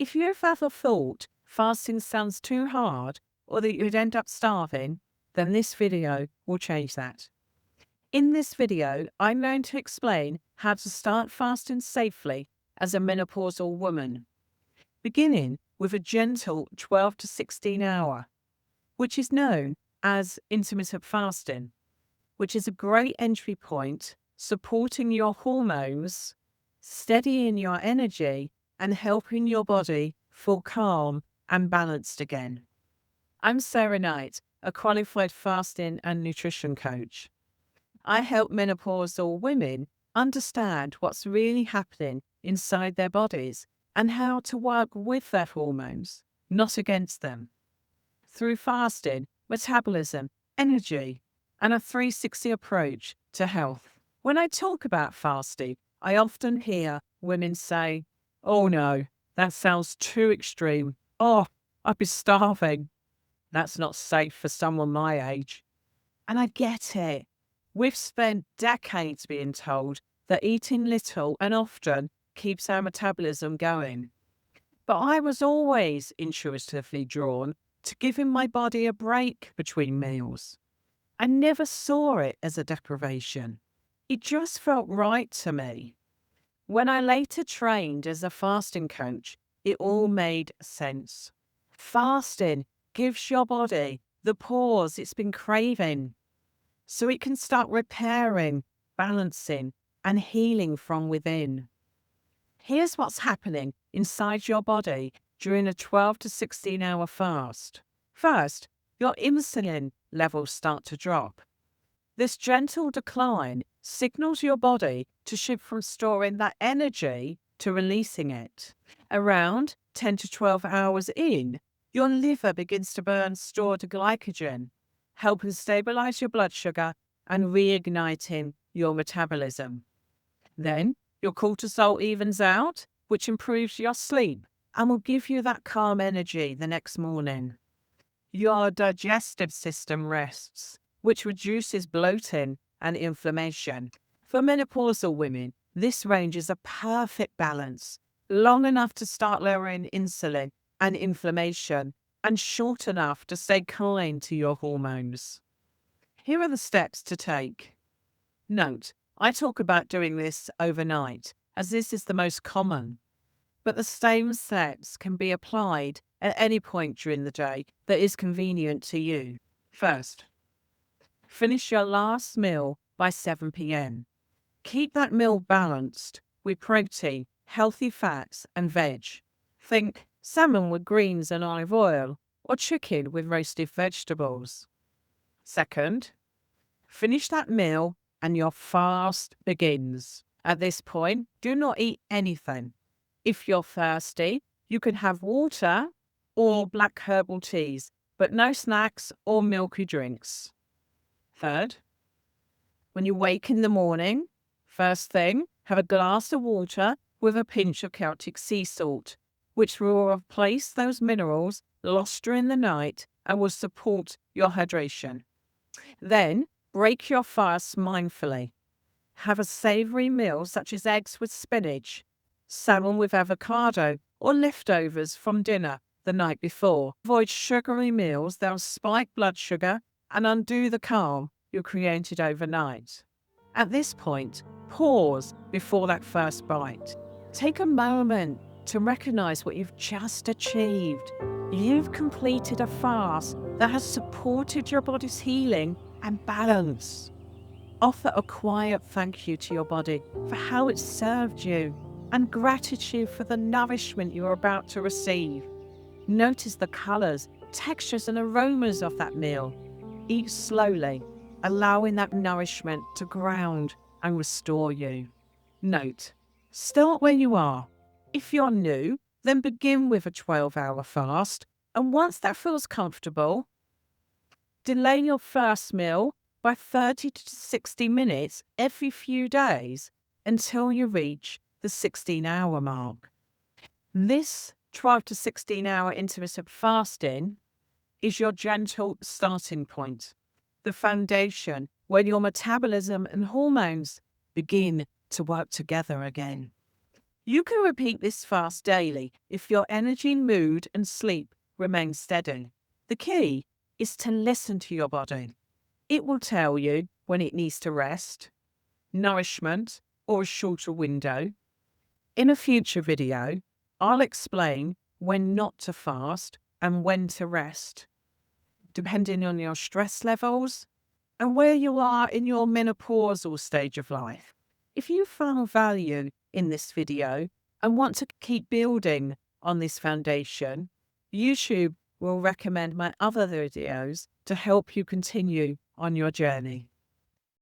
If you've ever thought fasting sounds too hard or that you'd end up starving, then this video will change that. In this video, I'm going to explain how to start fasting safely as a menopausal woman, beginning with a gentle 12 to 16 hour, which is known as intermittent fasting, which is a great entry point supporting your hormones, steadying your energy, and helping your body feel calm and balanced again. I'm Sarah Knight, a qualified fasting and nutrition coach. I help menopausal women understand what's really happening inside their bodies and how to work with their hormones, not against them, through fasting, metabolism, energy, and a 360 approach to health. When I talk about fasting, I often hear women say, "Oh no, that sounds too extreme. Oh, I'd be starving. That's not safe for someone my age." And I get it. We've spent decades being told that eating little and often keeps our metabolism going. But I was always intuitively drawn to giving my body a break between meals. I never saw it as a deprivation. It just felt right to me. When I later trained as a fasting coach, it all made sense. Fasting gives your body the pause it's been craving, so it can start repairing, balancing, and healing from within. Here's what's happening inside your body during a 12 to 16 hour fast. First, your insulin levels start to drop. This gentle decline signals your body to shift from storing that energy to releasing it. Around 10 to 12 hours in, your liver begins to burn stored glycogen, helping stabilize your blood sugar and reigniting your metabolism. Then, your cortisol evens out, which improves your sleep and will give you that calm energy the next morning. Your digestive system rests, which reduces bloating and inflammation. For menopausal women, this range is a perfect balance, long enough to start lowering insulin and inflammation, and short enough to stay kind to your hormones. Here are the steps to take. Note, I talk about doing this overnight, as this is the most common, but the same steps can be applied at any point during the day that is convenient to you. First, finish your last meal by 7 p.m. Keep that meal balanced with protein, healthy fats, and veg. Think salmon with greens and olive oil, or chicken with roasted vegetables. Second, finish that meal and your fast begins. At this point, do not eat anything. If you're thirsty, you can have water or black herbal teas, but no snacks or milky drinks. Third, when you wake in the morning, first thing, have a glass of water with a pinch of Celtic sea salt, which will replace those minerals lost during the night and will support your hydration. Then, break your fast mindfully. Have a savory meal such as eggs with spinach, salmon with avocado, or leftovers from dinner the night before. Avoid sugary meals that will spike blood sugar and undo the calm you created overnight. At this point, pause before that first bite. Take a moment to recognize what you've just achieved. You've completed a fast that has supported your body's healing and balance. Offer a quiet thank you to your body for how it served you and gratitude for the nourishment you're about to receive. Notice the colors, textures, and aromas of that meal. Eat slowly, allowing that nourishment to ground and restore you. Note, start where you are. If you're new, then begin with a 12-hour fast, and once that feels comfortable, delay your first meal by 30 to 60 minutes every few days until you reach the 16-hour mark. This 12 to 16-hour intermittent fasting is your gentle starting point, the foundation where your metabolism and hormones begin to work together again. You can repeat this fast daily if your energy, mood, and sleep remain steady. The key is to listen to your body. It will tell you when it needs to rest, nourishment, or a shorter window. In a future video, I'll explain when not to fast and when to rest, depending on your stress levels and where you are in your menopausal stage of life. If you found value in this video and want to keep building on this foundation, YouTube will recommend my other videos to help you continue on your journey.